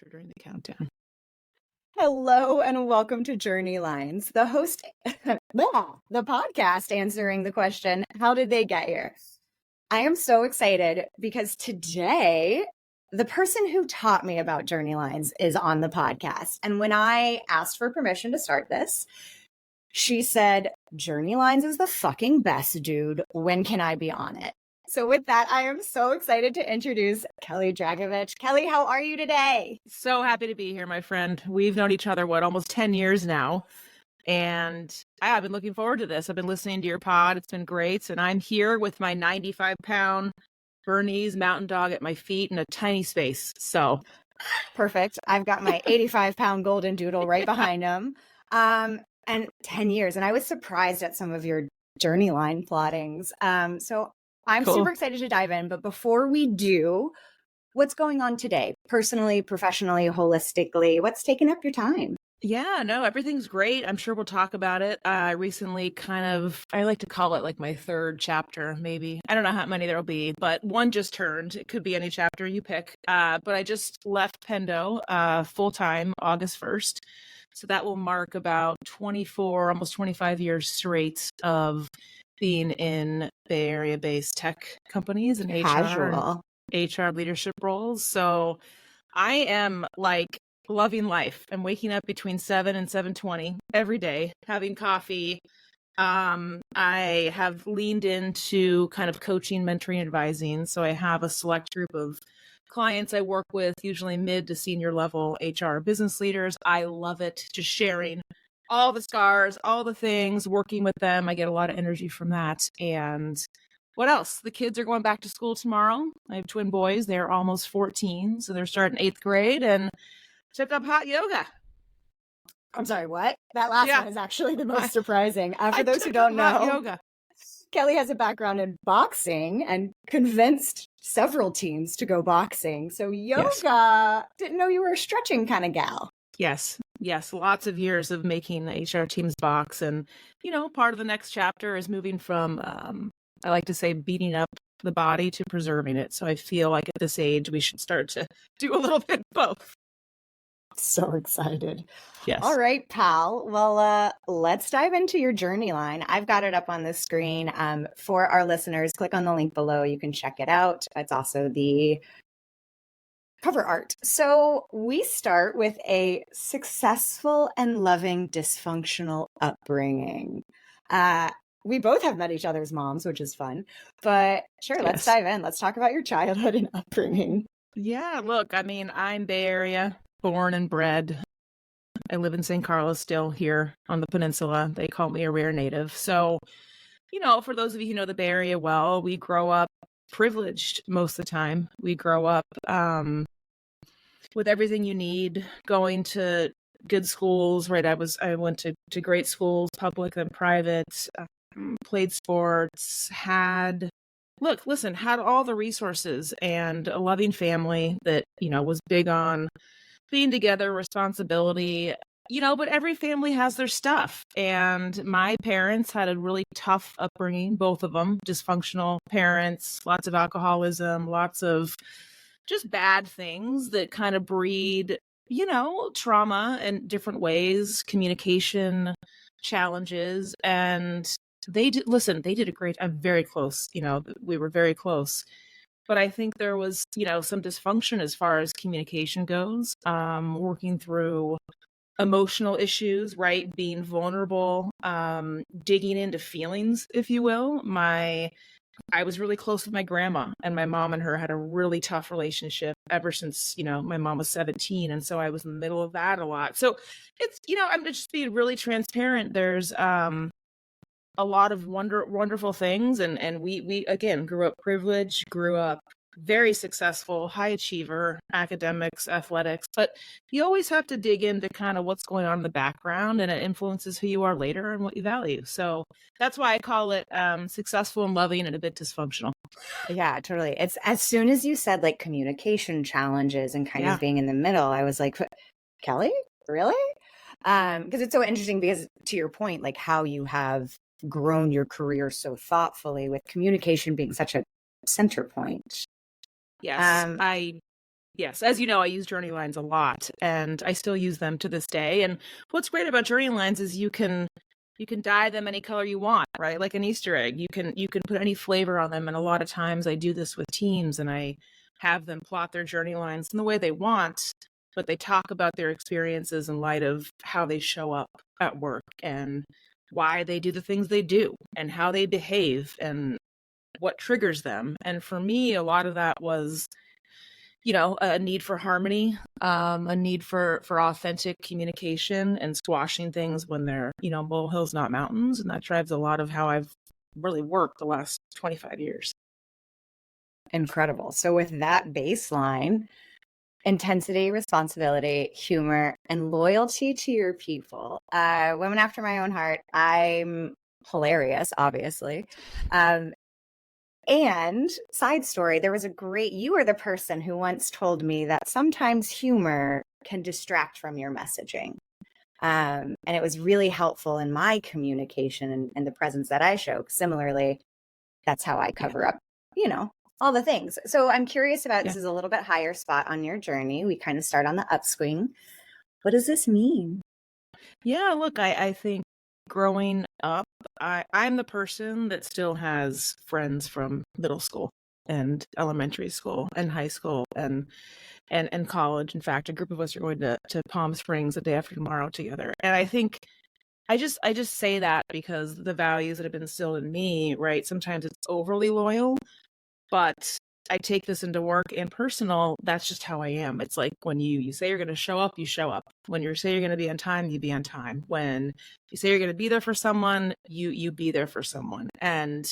During the countdown. Hello and welcome to Journey Lines, the podcast answering the question, how did they get here? I am so excited because today the person who taught me about Journey Lines is on the podcast. And when I asked for permission to start this, she said, Journey Lines is the fucking best, dude. When can I be on it? So with that, I am so excited to introduce Kelli Dragovich. Kelli, how are you today? So happy to be here, my friend. We've known each other, almost 10 years now. And I've been looking forward to this. I've been listening to your pod. It's been great. And I'm here with my 95-pound Bernese mountain dog at my feet in a tiny space. So perfect. I've got my 85-pound golden doodle right behind him. And 10 years. And I was surprised at some of your journey line plottings. So I'm super excited to dive in. But before we do, what's going on today? Personally, professionally, holistically, what's taking up your time? Yeah, no, everything's great. I'm sure we'll talk about it. I recently I like to call it like my third chapter, maybe. I don't know how many there'll be, but one just turned. It could be any chapter you pick. But I just left Pendo full-time August 1st. So that will mark about 24, almost 25 years straight of being in Bay Area-based tech companies and HR leadership roles. So I am like loving life. I'm waking up between 7 and 7:20 every day, having coffee. I have leaned into kind of coaching, mentoring, advising. So I have a select group of clients I work with, usually mid to senior level HR business leaders. I love it, just sharing all the scars, all the things, working with them. I get a lot of energy from that. And what else? The kids are going back to school tomorrow. I have twin boys. They're almost 14, so they're starting 8th grade and took up hot yoga. I'm sorry, what? That last one is actually the most surprising. For those who don't know, yoga. Kelli has a background in boxing and convinced several teams to go boxing. So yoga, didn't know you were a stretching kind of gal. Yes. Lots of years of making the HR teams box. And, part of the next chapter is moving from, I like to say, beating up the body to preserving it. So I feel like at this age, we should start to do a little bit both. So excited. Yes. All right, pal. Well, let's dive into your journey line. I've got it up on the screen. For our listeners, click on the link below. You can check it out. It's also the cover art. So we start with a successful and loving dysfunctional upbringing. We both have met each other's moms, which is fun. But sure, let's dive in. Let's talk about your childhood and upbringing. Yeah, look, I'm Bay Area, born and bred. I live in St. Carlos still here on the peninsula. They call me a rare native. So, for those of you who know the Bay Area well, we grow up privileged most of the time. We grow up with everything you need, going to good schools, right? I went to great schools, public and private, played sports, had all the resources and a loving family that, was big on being together, responsibility, but every family has their stuff. And my parents had a really tough upbringing, both of them, dysfunctional parents, lots of alcoholism, lots of just bad things that kind of breed, trauma in different ways, communication challenges. And they did a great, I'm very close, we were very close. But I think there was, some dysfunction as far as communication goes, working through emotional issues, right? Being vulnerable, digging into feelings, if you will. I was really close with my grandma, and my mom and her had a really tough relationship ever since, my mom was 17. And so I was in the middle of that a lot. So it's, I'm just being really transparent. There's a lot of wonderful things. And we again, grew up privileged, grew up very successful, high achiever, academics, athletics, but you always have to dig into kind of what's going on in the background, and it influences who you are later and what you value. So that's why I call it successful and loving and a bit dysfunctional. Yeah, totally. It's as soon as you said like communication challenges and kind of being in the middle, I was like, Kelli, really? Because it's so interesting because to your point, like how you have grown your career so thoughtfully with communication being such a center point. Yes, I Yes, as you know, I use journey lines a lot, and I still use them to this day. And what's great about journey lines is you can dye them any color you want, right? Like an Easter egg. You can put any flavor on them. And a lot of times I do this with teams, and I have them plot their journey lines in the way they want, but they talk about their experiences in light of how they show up at work and why they do the things they do and how they behave and what triggers them. And for me, a lot of that was, you know, a need for harmony, a need for authentic communication and squashing things when they're, you know, molehills, not mountains. And that drives a lot of how I've really worked the last 25 years. Incredible. So with that baseline, intensity, responsibility, humor, and loyalty to your people, women after my own heart. I'm hilarious, obviously. And side story, you were the person who once told me that sometimes humor can distract from your messaging. And it was really helpful in my communication and the presence that I show. Similarly, that's how I cover up, you know, all the things. So I'm curious about, this is a little bit higher spot on your journey. We kind of start on the upswing. What does this mean? Yeah, look, I think growing up, I'm the person that still has friends from middle school and elementary school and high school and college. In fact, a group of us are going to Palm Springs the day after tomorrow together. And I think I just say that because the values that have been instilled in me, right? Sometimes it's overly loyal, but I take this into work and personal. That's just how I am. It's like when you say you're going to show up, you show up. When you say you're going to be on time, you be on time. When you say you're going to be there for someone, you be there for someone. And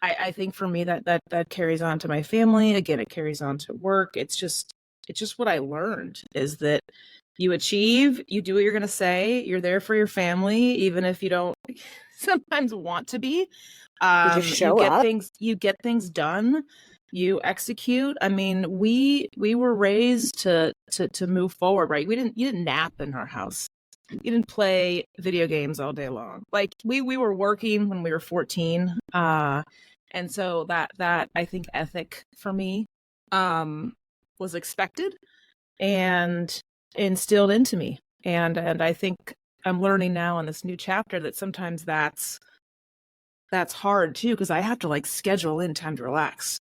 I think for me that carries on to my family. Again, it carries on to work. It's just what I learned is that you achieve, you do what you're going to say. You're there for your family, even if you don't sometimes want to be. You just show up. You get things done. You execute. I mean, we were raised to move forward, right? You didn't nap in our house. You didn't play video games all day long. Like we were working when we were 14. And so that I think ethic for me was expected and instilled into me. And I think I'm learning now in this new chapter that sometimes that's hard too, because I have to like schedule in time to relax.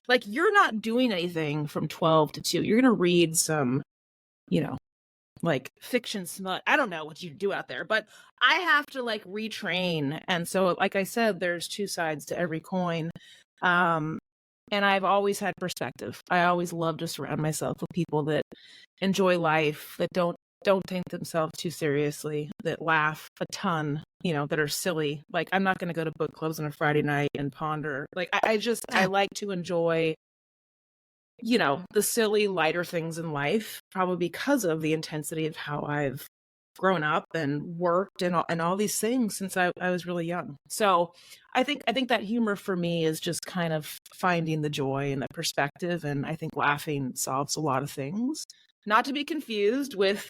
Like you're not doing anything from 12 to 2. You're going to read some, you know, like fiction smut. I don't know what you do out there, but I have to like retrain. And so, like I said, there's two sides to every coin. And I've always had perspective. I always love to surround myself with people that enjoy life, that don't take themselves too seriously, that laugh a ton, you know, that are silly. Like I'm not going to go to book clubs on a Friday night and ponder. Like I like to enjoy, you know, the silly, lighter things in life, probably because of the intensity of how I've grown up and worked and all these things since I was really young. So I think that humor for me is just kind of finding the joy and the perspective. And I think laughing solves a lot of things, not to be confused with,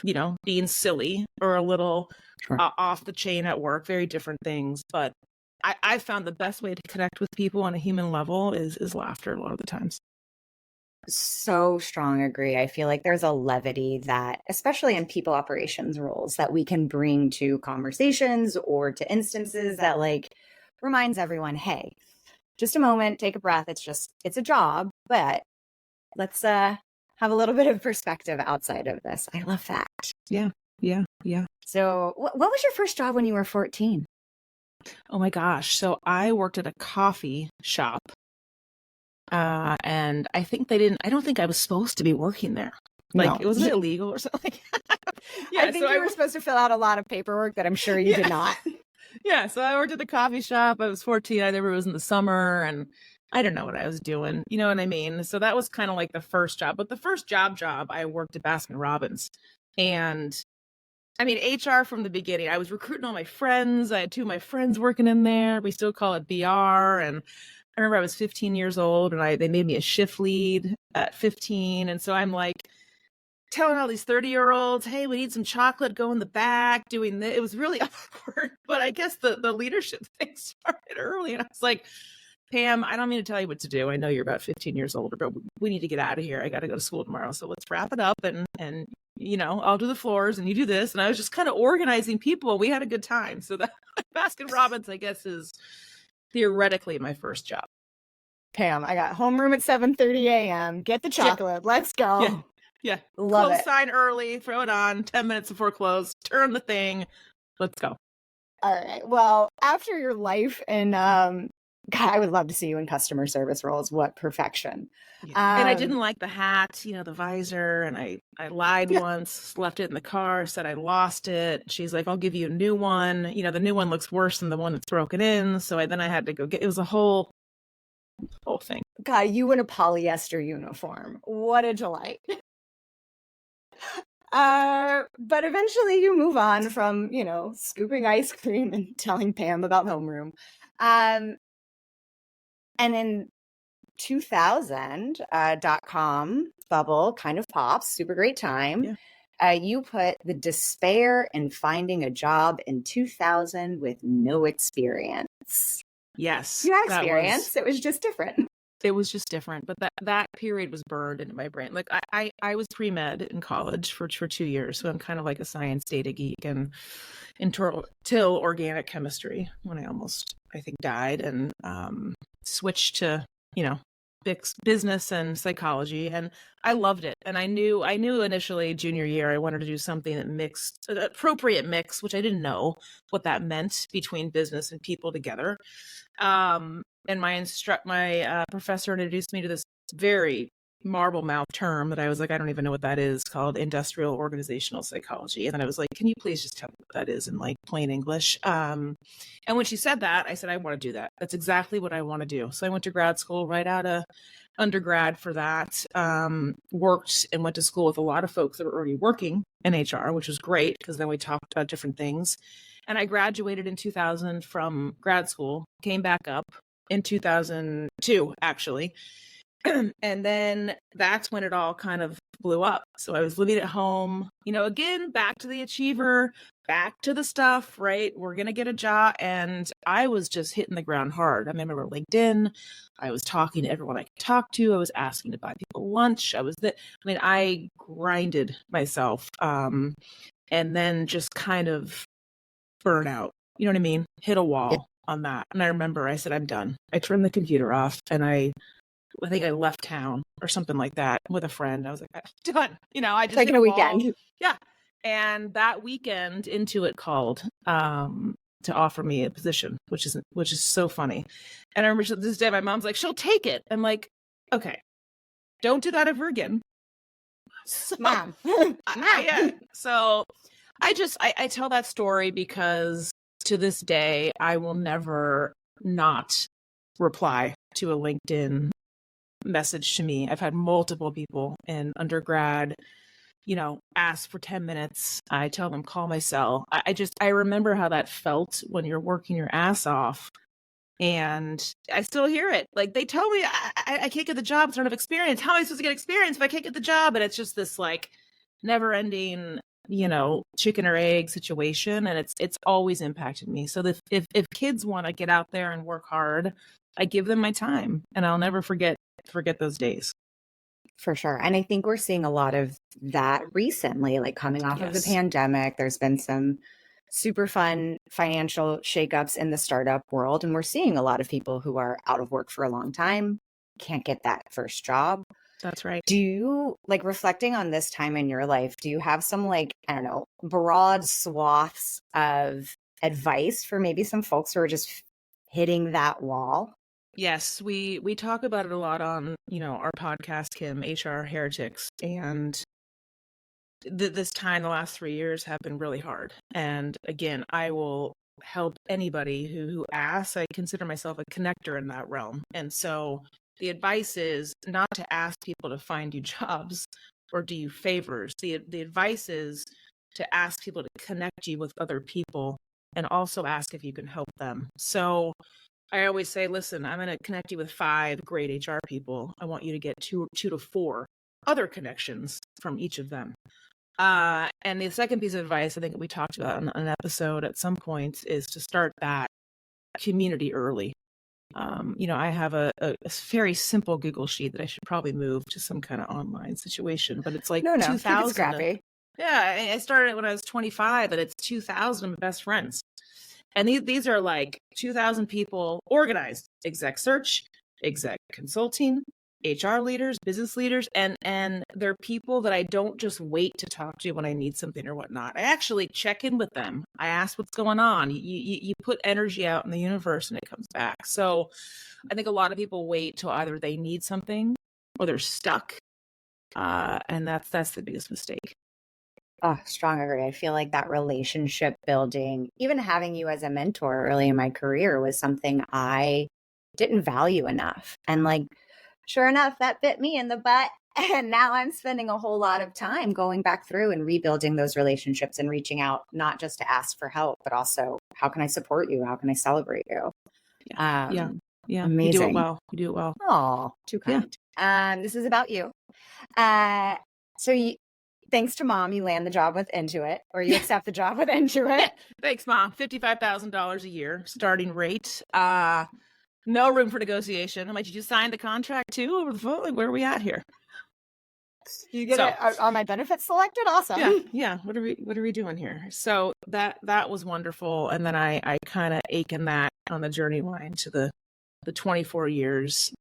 you know, being silly or a little off the chain at work, very different things. But I found the best way to connect with people on a human level is laughter a lot of the times. So strong agree. I feel like there's a levity that, especially in people operations roles, that we can bring to conversations or to instances that like reminds everyone, hey, just a moment, take a breath. It's a job, but let's have a little bit of perspective outside of this. I love that. Yeah. So what was your first job when you were 14? Oh my gosh. So I worked at a coffee shop. And I don't think I was supposed to be working there. Like, it was illegal or something. Yeah, I think you were supposed to fill out a lot of paperwork that I'm sure you did not. Yeah, so I worked at a coffee shop. I was 14. I remember it was in the summer, and I didn't know what I was doing. You know what I mean? So that was kind of like the first job. But the first job, I worked at Baskin Robbins. And I mean, HR from the beginning. I was recruiting all my friends. I had 2 of my friends working in there. We still call it BR. And I remember I was 15 years old and they made me a shift lead at 15. And so I'm like telling all these 30-year-olds, hey, we need some chocolate, go in the back, doing this. It was really awkward, but I guess the leadership thing started early. And I was like, Pam, I don't mean to tell you what to do. I know you're about 15 years older, but we need to get out of here. I got to go to school tomorrow. So let's wrap it up and I'll do the floors and you do this. And I was just kind of organizing people. We had a good time. So that Baskin Robbins, I guess, is theoretically my first job. Pam, I got homeroom at 7:30 a.m. Get the chocolate. Yeah. Let's go. Yeah. Love close it. sign early, throw it on 10 minutes before close, turn the thing. Let's go. All right. Well, after your life in God, I would love to see you in customer service roles. What perfection. Yeah. And I didn't like the hat, the visor. And I lied once, left it in the car, said I lost it. She's like, I'll give you a new one. The new one looks worse than the one that's broken in. So then I had to go it was a whole thing. God, you in a polyester uniform. What a delight. But eventually you move on from, scooping ice cream and telling Pam about homeroom. And in 2000, .com bubble kind of pops, super great time. Yeah. You put the despair in finding a job in 2000 with no experience. Yes. You had experience. It was just different. It was just different. But that period was burned into my brain. Like I was pre-med in college for 2 years. So I'm kind of like a science data geek and till organic chemistry when I almost, I think, died and switched to, business and psychology. And I loved it. And I knew initially junior year, I wanted to do something that mixed an appropriate mix, which I didn't know what that meant between business and people together. And my professor introduced me to this very marble mouth term that I was like, I don't even know what that is, called industrial organizational psychology. And then I was like, can you please just tell me what that is in like plain English? And when she said that, I said, I want to do that. That's exactly what I want to do. So I went to grad school right out of undergrad for that, worked and went to school with a lot of folks that were already working in HR, which was great because then we talked about different things. And I graduated in 2000 from grad school, came back up in 2002, actually. And then that's when it all kind of blew up. So I was living at home, again, back to the achiever, back to the stuff, right? We're going to get a job. And I was just hitting the ground hard. I remember LinkedIn. I was talking to everyone I could talk to. I was asking to buy people lunch. I grinded myself. And then just kind of burn out. You know what I mean? Hit a wall on that. And I remember I said, I'm done. I turned the computer off and I think I left town or something like that with a friend. I was like, I'm done. I just taking a weekend. Yeah. And that weekend, Intuit called to offer me a position, which is so funny. And I remember this day, my mom's like, she'll take it. I'm like, okay, don't do that ever again. So, Mom. So I tell that story because to this day, I will never not reply to a LinkedIn message to me. I've had multiple people in undergrad, ask for 10 minutes. I tell them, call my cell. I remember how that felt when you're working your ass off. And I still hear it. Like they tell me I can't get the job. I don't have experience. How am I supposed to get experience if I can't get the job? And it's just this like never ending, chicken or egg situation. And it's always impacted me. So if kids want to get out there and work hard, I give them my time and I'll never forget those days. For sure. And I think we're seeing a lot of that recently, like coming off of the pandemic. There's been some super fun financial shakeups in the startup world. And we're seeing a lot of people who are out of work for a long time, can't get that first job. That's right. Do you, like, reflecting on this time in your life, do you have some, like, I don't know, broad swaths of advice for maybe some folks who are just hitting that wall? Yes, we talk about it a lot on, our podcast, Kim, HR Heretics. And this time, the last 3 years have been really hard. And again, I will help anybody who asks. I consider myself a connector in that realm. And so the advice is not to ask people to find you jobs or do you favors. The advice is to ask people to connect you with other people and also ask if you can help them. So I always say, listen, I'm going to connect you with 5 great HR people. I want you to get 2 to 4 other connections from each of them. And the second piece of advice I think we talked about on an episode at some point is to start that community early. I have a very simple Google sheet that I should probably move to some kind of online situation, but it's like No, keep it 2000. scrappy. Yeah, I started when I was 25, and it's 2000 of my best friends. And these are like 2000 people organized: exec search, exec consulting, HR leaders, business leaders, and they're people that I don't just wait to talk to when I need something or whatnot. I actually check in with them. I ask what's going on. You put energy out in the universe and it comes back. So I think a lot of people wait till either they need something or they're stuck. And that's the biggest mistake. Oh, strong agree. I feel like that relationship building, even having you as a mentor early in my career, was something I didn't value enough. And like, sure enough, that bit me in the butt. And now I'm spending a whole lot of time going back through and rebuilding those relationships and reaching out, not just to ask for help, but also, how can I support you? How can I celebrate you? Yeah. Amazing. You do it well. You do it well. Oh, too kind. This is about you. So thanks to Mom, you land the job with Intuit, or you accept the job with Intuit. Thanks, Mom. $55,000 a year starting rate. No room for negotiation. I'm like, did you sign the contract too over the phone? Like, where are we at here? You get it? Are my benefits selected? Awesome. Yeah. What are we doing here? So that was wonderful. And then I kind of ache in that on the journey line to the 24 years,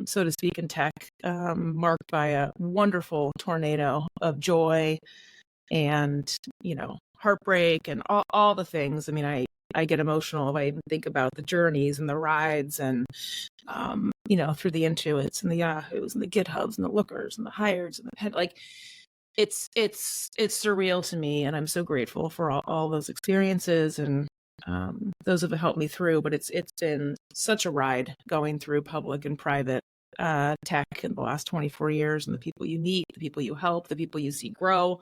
so to speak, in tech, marked by a wonderful tornado of joy and, heartbreak and all the things. I mean, I get emotional if I even think about the journeys and the rides and, through the Intuits and the Yahoos and the GitHubs and the Lookers and the Hireds and the like, it's surreal to me. And I'm so grateful for all those experiences and, those have helped me through, but it's been such a ride going through public and private tech in the last 24 years, and the people you meet, the people you help, the people you see grow,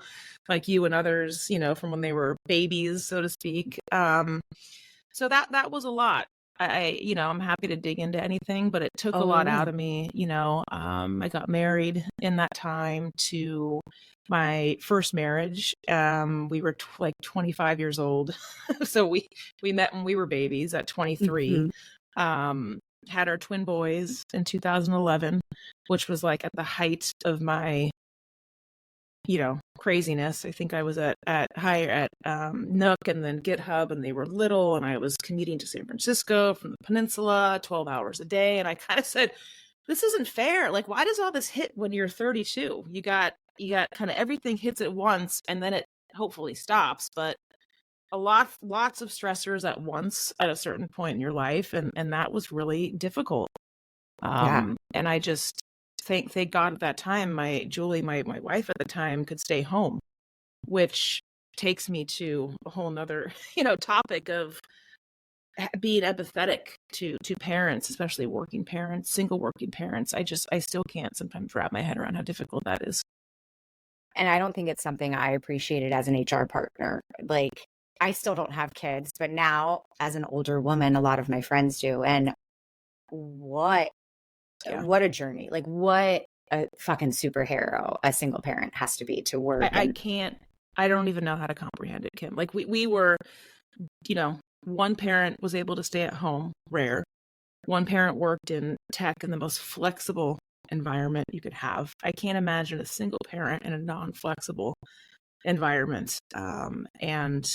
like you and others, from when they were babies, so to speak. So that was a lot. I'm happy to dig into anything, but it took a lot out of me. I got married in that time to my first marriage. We were like 25 years old. So we met when we were babies at 23. Had our twin boys in 2011, which was like at the height of my craziness. I think I was at Nook and then GitHub, and they were little, and I was commuting to San Francisco from the peninsula 12 hours a day. And I kind of said, this isn't fair. Like, why does all this hit when you're 32? You got kind of everything hits at once, and then it hopefully stops. But lots of stressors at once at a certain point in your life. And that was really difficult. And I just, thank God at that time, my wife at the time, could stay home, which takes me to a whole nother, topic of being empathetic to parents, especially working parents, single working parents. I still can't sometimes wrap my head around how difficult that is. And I don't think it's something I appreciated as an HR partner. Like, I still don't have kids, but now as an older woman, a lot of my friends do. And what a journey. Like, what a fucking superhero a single parent has to be to work. I don't even know how to comprehend it, Kim. Like we were, one parent was able to stay at home, rare. One parent worked in tech in the most flexible environment you could have. I can't imagine a single parent in a non-flexible environment. And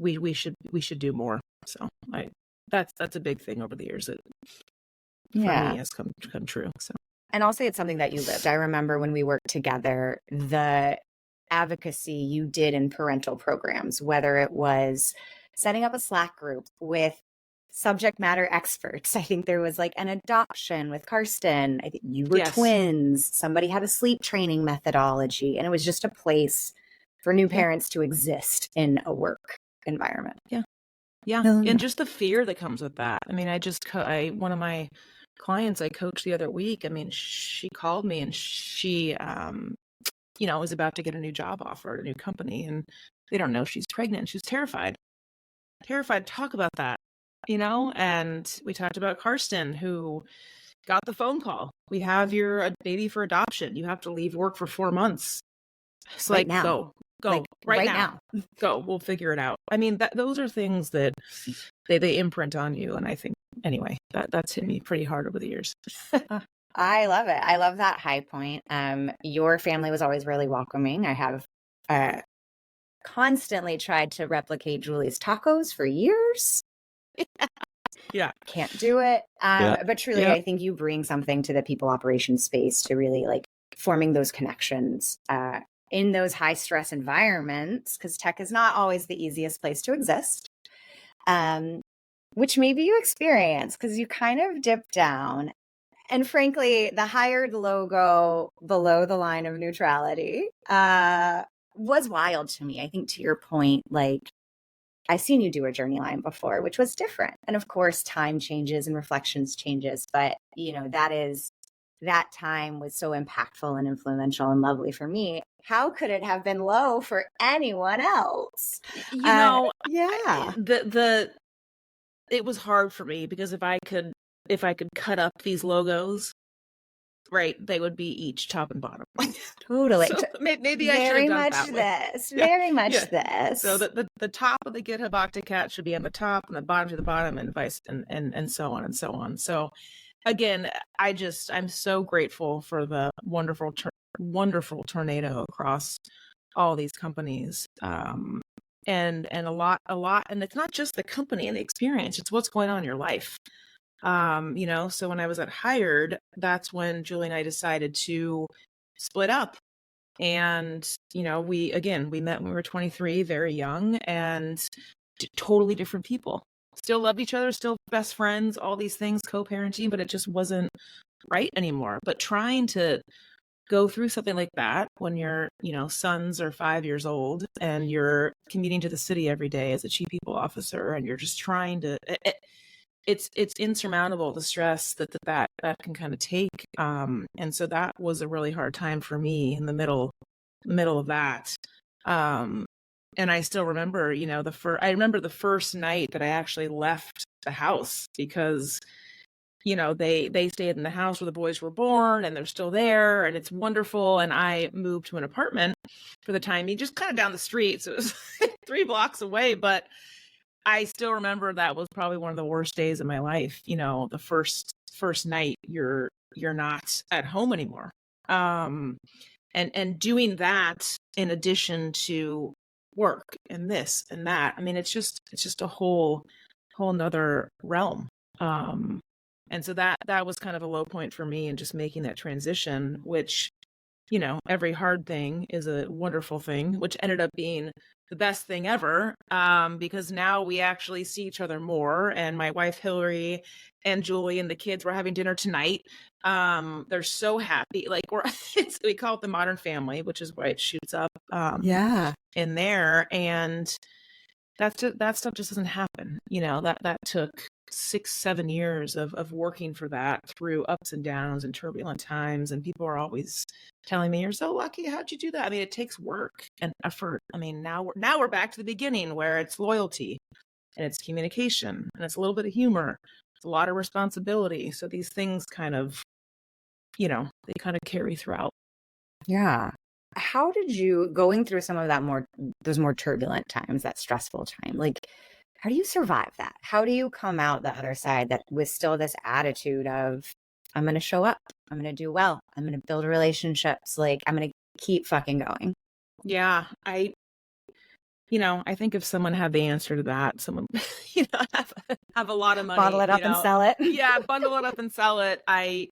we should do more. So that's a big thing over the years that for me has come true. So, and I'll say it's something that you lived. I remember when we worked together, the advocacy you did in parental programs, whether it was setting up a Slack group with subject matter experts. I think there was like an adoption with Karsten. I think you were twins. Somebody had a sleep training methodology, and it was just a place for new parents to exist in a work environment. Yeah. And just the fear that comes with that. I mean, one of my clients I coached the other week, I mean, she called me and she, was about to get a new job offer at a new company, and they don't know she's pregnant. She's terrified to talk about that, and we talked about Karsten, who got the phone call. We have your baby for adoption. You have to leave work for 4 months. It's like, go. Go like right right now. now. Go. We'll figure it out. I mean, those are things that they imprint on you. And I think, anyway, that's hit me pretty hard over the years. I love it. I love that high point. Your family was always really welcoming. I have constantly tried to replicate Julie's tacos for years. Yeah. Can't do it. But truly, Yeah. I think you bring something to the people operations space to really like forming those connections in those high stress environments, because tech is not always the easiest place to exist. Which maybe you experience because you kind of dip down. And frankly, the hired logo below the line of neutrality was wild to me. I think to your point, like I've seen you do a journey line before, which was different. And of course, time changes and reflections changes. But, you know, that time was so impactful and influential and lovely for me. How could it have been low for anyone else? Yeah. It was hard for me because if I could cut up these logos, right, they would be each top and bottom. Totally. So maybe I should have done that way. Very much this. So the top of the GitHub Octocat should be on the top and the bottom to the bottom, and vice and so on and so on. So again, I'm so grateful for the wonderful tornado across all these companies. And a lot, and it's not just the company and the experience, it's what's going on in your life. You know, so when I was at Hired, that's when Julie and I decided to split up. And, you know, we met when we were 23, very young, and totally different people. Still loved each other, still best friends, all these things, co-parenting, but it just wasn't right anymore. But trying to go through something like that when your, you know, sons are 5 years old and you're commuting to the city every day as a chief people officer, and you're just trying to, it's insurmountable, the stress that can kind of take. And so that was a really hard time for me in the middle of that. And I still remember, you know, I remember the first night that I actually left the house because, you know, they stayed in the house where the boys were born, and they're still there, and it's wonderful. And I moved to an apartment for the time being, just kind of down the street. So it was 3 blocks away, but I still remember that was probably one of the worst days of my life. You know, the first night you're not at home anymore. And doing that in addition to work and this and that. I mean, it's just a whole nother realm. And so that was kind of a low point for me, and just making that transition, which, you know, every hard thing is a wonderful thing, which ended up being the best thing ever, because now we actually see each other more. And my wife, Hillary, and Julie and the kids were having dinner tonight. They're so happy. Like we call it the modern family, which is why it shoots up in there. And that stuff just doesn't happen. You know, that took 6-7 years of working for that through ups and downs and turbulent times. And people are always telling me, "You're so lucky. How'd you do that?" I mean, it takes work and effort. I mean, now we're back to the beginning, where it's loyalty and it's communication and it's a little bit of humor. It's a lot of responsibility. So these things kind of, you know, they kind of carry throughout. Yeah. How did you, going through some of those more turbulent times, that stressful time, like, how do you survive that? How do you come out the other side that with still this attitude of, I'm going to show up, I'm going to do well, I'm going to build relationships, like I'm going to keep fucking going? Yeah, I think if someone had the answer to that, someone, you know, have a lot of money, bottle it up and sell it. Yeah, bundle it up and sell it. I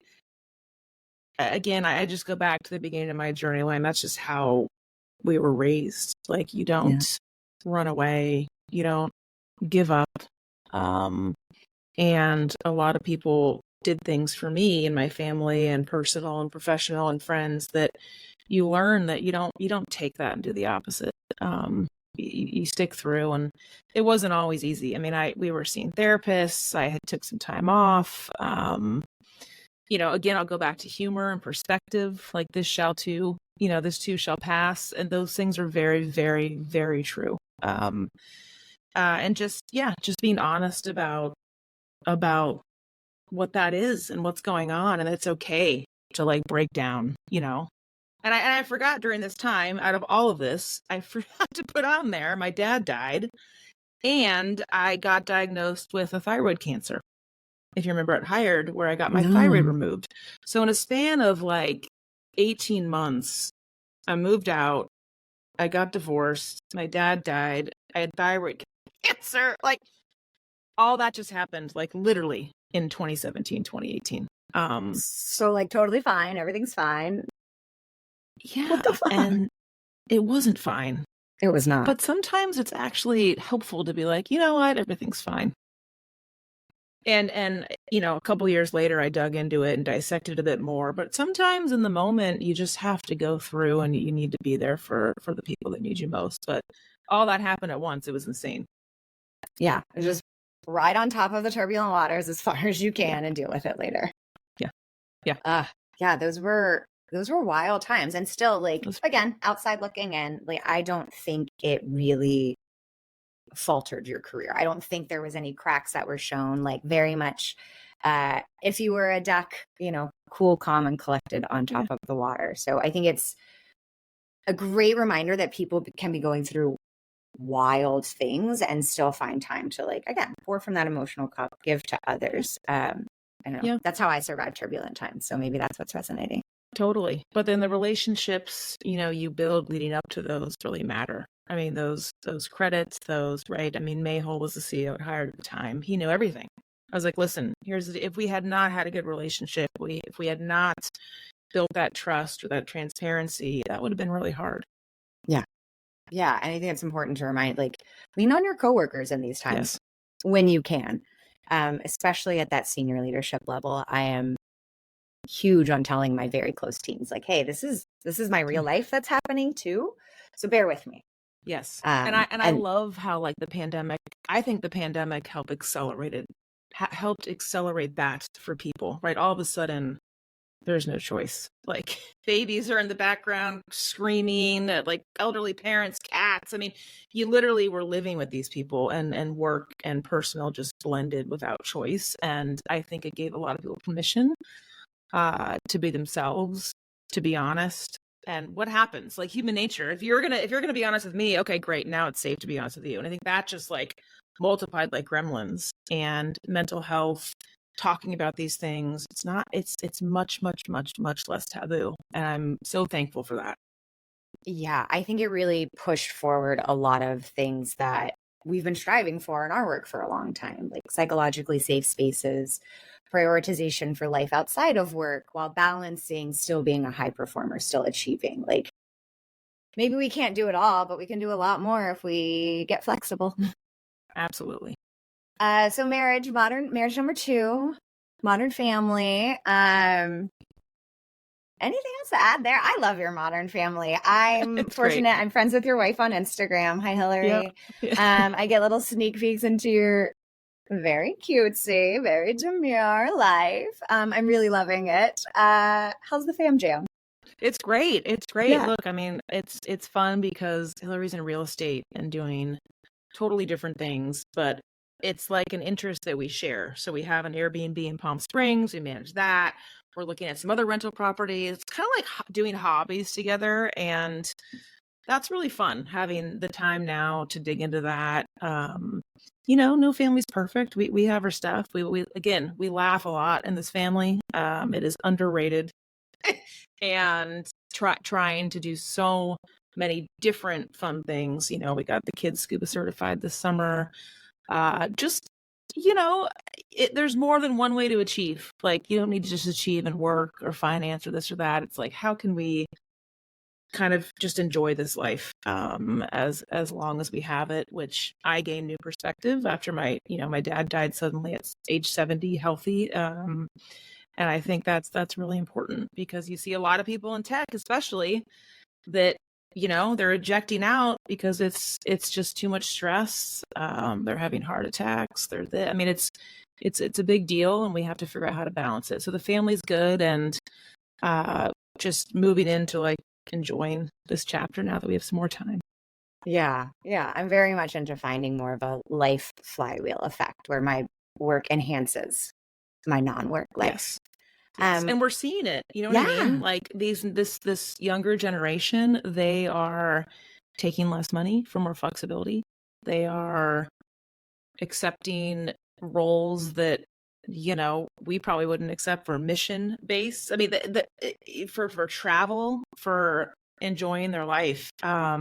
just go back to the beginning of my journey line. That's just how we were raised. Like, you don't run away, you don't give up. And a lot of people did things for me and my family, and personal and professional and friends, that you learn that you don't take that and do the opposite. You stick through, and it wasn't always easy. I mean, we were seeing therapists. I had took some time off. You know, again, I'll go back to humor and perspective. Like, this too shall pass, and those things are very, very, very true. And just being honest about what that is and what's going on, and it's okay to like break down, you know. I forgot during this time, out of all of this, I forgot to put on there my dad died, and I got diagnosed with a thyroid cancer. If you remember at Hired, where I got my thyroid No. removed. So in a span of like 18 months, I moved out, I got divorced, my dad died, I had thyroid cancer. Like all that just happened like literally in 2017, 2018. So like totally fine. Everything's fine. Yeah, What the fuck? and it wasn't fine. It was not. But sometimes it's actually helpful to be like, you know what, everything's fine. And you know, a couple years later I dug into it and dissected it a bit more. But sometimes in the moment you just have to go through and you need to be there for the people that need you most. But all that happened at once. It was insane. Yeah. Just ride on top of the turbulent waters as far as you can and deal with it later. Yeah. Yeah. Yeah, those were wild times. And still, like, again, outside looking in, like, I don't think it really faltered your career. I don't think there was any cracks that were shown. Like, very much, if you were a duck, you know, cool, calm, and collected on top of the water. So I think it's a great reminder that people can be going through wild things and still find time to, like, again, pour from that emotional cup, give to others. I don't know. That's how I survived turbulent times. So maybe that's what's resonating. Totally. But then the relationships, you know, you build leading up to those really matter. I mean, those credits, right? I mean, Mayhole was the CEO at Hired at the time. He knew everything. I was like, listen, if we had not had a good relationship, if we had not built that trust or that transparency, that would have been really hard. Yeah. Yeah. And I think it's important to remind, like, lean on your coworkers in these times Yes. when you can, especially at that senior leadership level. I am huge on telling my very close teams, like, hey, this is my real life that's happening too. So bear with me. Yes. And I love how, like, I think the pandemic helped accelerate that for people, right? All of a sudden there's no choice. Like, babies are in the background screaming, like elderly parents, cats. I mean, you literally were living with these people, and work and personal just blended without choice. And I think it gave a lot of people permission to be themselves, to be honest. And what happens, like, human nature, if you're gonna be honest with me, okay, great, now it's safe to be honest with you. And I think that just like multiplied like gremlins. And mental health, talking about these things, it's much less taboo, and I'm so thankful for that. Yeah, I think it really pushed forward a lot of things that we've been striving for in our work for a long time, like psychologically safe spaces, prioritization for life outside of work, while balancing still being a high performer, still achieving. Like, maybe we can't do it all, but we can do a lot more if we get flexible. Absolutely. So marriage number 2, modern family. Anything else to add there? I love your modern family. I'm fortunate. Great. I'm friends with your wife on Instagram. Hi, Hillary. Yep. I get little sneak peeks into your very cutesy, very demure life. I'm really loving it. How's the fam jam? It's great. It's great. Yeah. Look, I mean, it's fun because Hillary's in real estate and doing totally different things, but it's like an interest that we share. So we have an Airbnb in Palm Springs. We manage that. We're looking at some other rental properties. It's kind of like doing hobbies together. And that's really fun, having the time now to dig into that. You know, no family's perfect. We have our stuff. We laugh a lot in this family. It is underrated. And trying to do so many different fun things. You know, we got the kids scuba certified this summer. Just, you know, there's more than one way to achieve. Like, you don't need to just achieve in work or finance or this or that. It's like, how can we kind of just enjoy this life as long as we have it, which I gained new perspective after my dad died suddenly at age 70, healthy. And I think that's really important, because you see a lot of people in tech, especially, that, you know, they're ejecting out because it's just too much stress. They're having heart attacks. I mean, it's a big deal, and we have to figure out how to balance it. So the family's good, and just moving into like enjoying this chapter now that we have some more time. Yeah. I'm very much into finding more of a life flywheel effect where my work enhances my non-work life. Yes. Um, And we're seeing it. You know what I mean? yeah, Like this younger generation, they are taking less money for more flexibility. They are accepting roles that, we probably wouldn't accept for mission based. I mean, for travel, for enjoying their life. I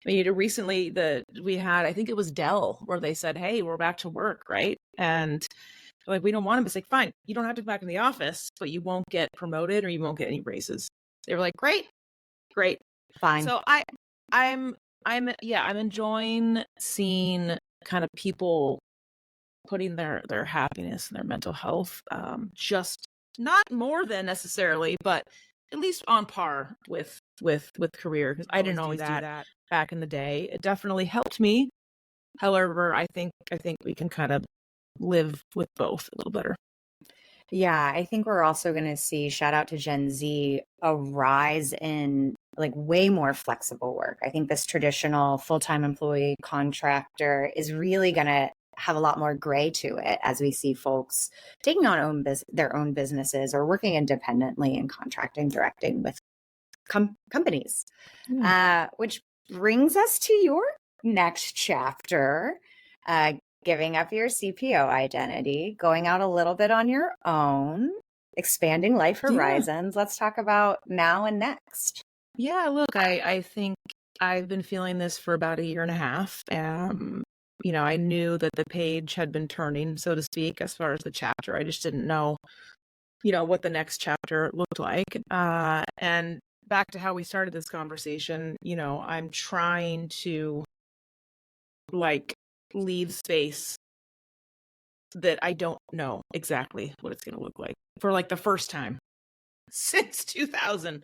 mean, recently we had, I think it was Dell, where they said, "Hey, we're back to work," right? And like, we don't want him. It's like, fine, you don't have to go back in the office, but you won't get promoted or you won't get any raises. They were like, great, great. fine. So I'm, I'm enjoying seeing kind of people putting their happiness and their mental health, just not more than necessarily, but at least on par with career. Because I didn't always do that back in the day. It definitely helped me. However, I think we can kind of live with both a little better. Yeah, I think we're also going to see, shout out to Gen Z, a rise in like way more flexible work. I think this traditional full-time employee contractor is really going to have a lot more gray to it as we see folks taking on their own businesses or working independently and contracting, directing with companies. Which brings us to your next chapter, giving up your CPO identity, going out a little bit on your own, expanding life horizons. Let's talk about now and next. Yeah, look, I think I've been feeling this for about a year and a half. I knew that the page had been turning, so to speak, as far as the chapter. I just didn't know, what the next chapter looked like. And back to how we started this conversation, I'm trying to like leave space that I don't know exactly what it's going to look like for like the first time since 2000.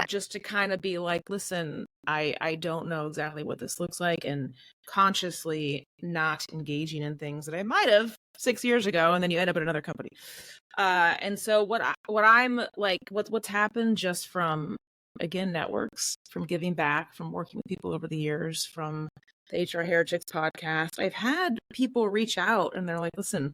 Just to kind of be like, listen, I don't know exactly what this looks like, and consciously not engaging in things that I might have 6 years ago, and then you end up at another company. And so what's happened just from, again, networks, from giving back, from working with people over the years, from the HR Heretics podcast, I've had people reach out and they're like, listen,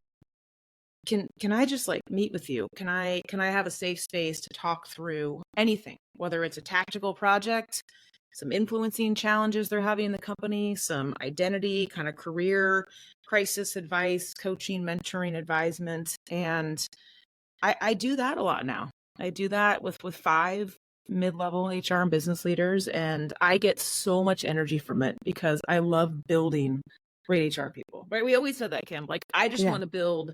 can I just like meet with you? Can I have a safe space to talk through anything, whether it's a tactical project, some influencing challenges they're having in the company, some identity, kind of career crisis advice, coaching, mentoring, advisement. And I do that a lot now. I do that with 5 mid-level HR and business leaders, and I get so much energy from it because I love building great HR people. Right? We always said that, Kim. Like, I just want to build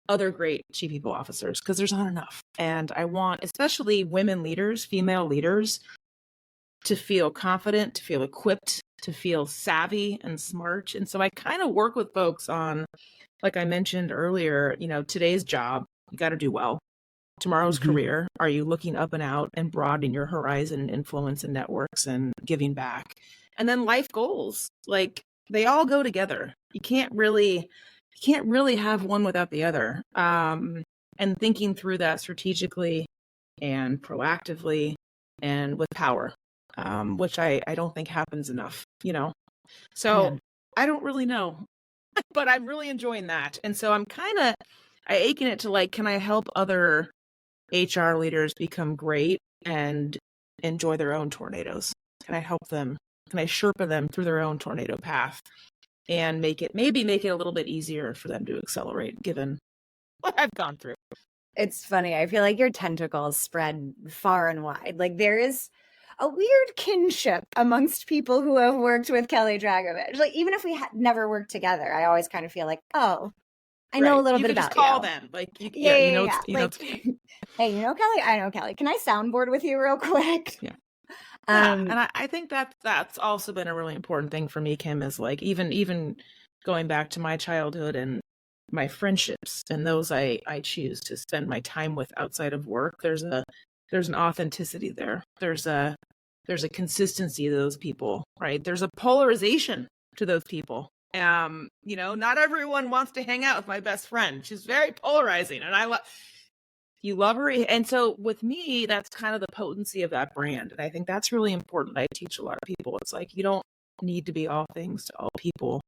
other great chief people officers because there's not enough. And I want, especially women leaders, female leaders, to feel confident, to feel equipped, to feel savvy and smart. And so I kind of work with folks on, like I mentioned earlier, today's job, you got to do well. Tomorrow's career, are you looking up and out and broadening your horizon and influence and networks and giving back? And then life goals, like they all go together. You can't really have one without the other. And thinking through that strategically and proactively and with power, which I don't think happens enough, So I don't really know, but I'm really enjoying that. And so I aching it to like, can I help other HR leaders become great and enjoy their own tornadoes? Can I help them? Can I Sherpa them through their own tornado path and make it a little bit easier for them to accelerate given what I've gone through? It's funny. I feel like your tentacles spread far and wide. Like there is a weird kinship amongst people who have worked with Kelli Dragovich. Like even if we had never worked together, I always kind of feel like, oh, I know a little bit about you. Call you. them. Like Yeah. Like, hey, Kelli? I know Kelli. Can I soundboard with you real quick? Yeah. And I think that's also been a really important thing for me, Kim, is like even going back to my childhood and my friendships and those I choose to spend my time with outside of work. There's an authenticity there. There's a consistency to those people, right? There's a polarization to those people. Not everyone wants to hang out with my best friend. She's very polarizing, and you love her. And so with me, that's kind of the potency of that brand. And I think that's really important. I teach a lot of people. It's like, you don't need to be all things to all people,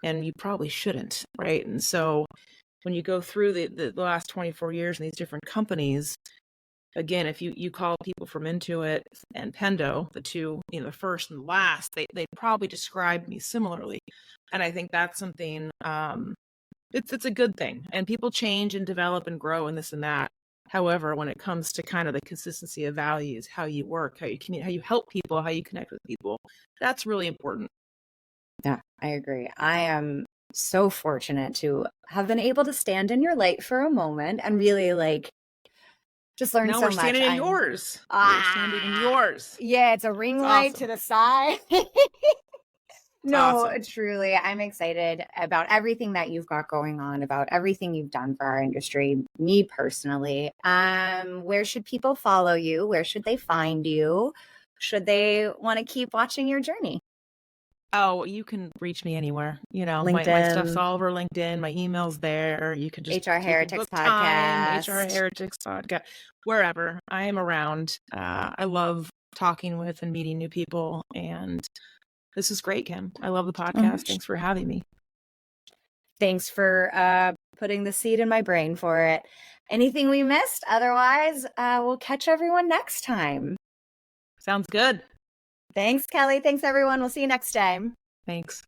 and you probably shouldn't. Right. And so when you go through the last 24 years in these different companies, again, if you call people from Intuit and Pendo, the two, the first and the last, they probably describe me similarly. And I think that's something, it's a good thing. And people change and develop and grow and this and that. However, when it comes to kind of the consistency of values, how you work, how you communicate, how you help people, how you connect with people, that's really important. Yeah, I agree. I am so fortunate to have been able to stand in your light for a moment and really like just learn No, so we're much. standing in yours. We're standing in yours. Yeah, it's a ring It's light awesome. to the side. No, Awesome. truly, I'm excited about everything that you've got going on, about everything you've done for our industry, me personally. Where should people follow you? Where should they find you? Should they want to keep watching your journey? Oh, you can reach me anywhere. My stuff's LinkedIn, all over LinkedIn. My email's there. You can HR Heretics book time, HR podcast. Heretics podcast, wherever. I am around. I love talking with and meeting new people. And this is great, Kim. I love the podcast. Thanks for having me. Thanks for putting the seed in my brain for it. Anything we missed? Otherwise, we'll catch everyone next time. Sounds good. Thanks, Kelli. Thanks, everyone. We'll see you next time. Thanks.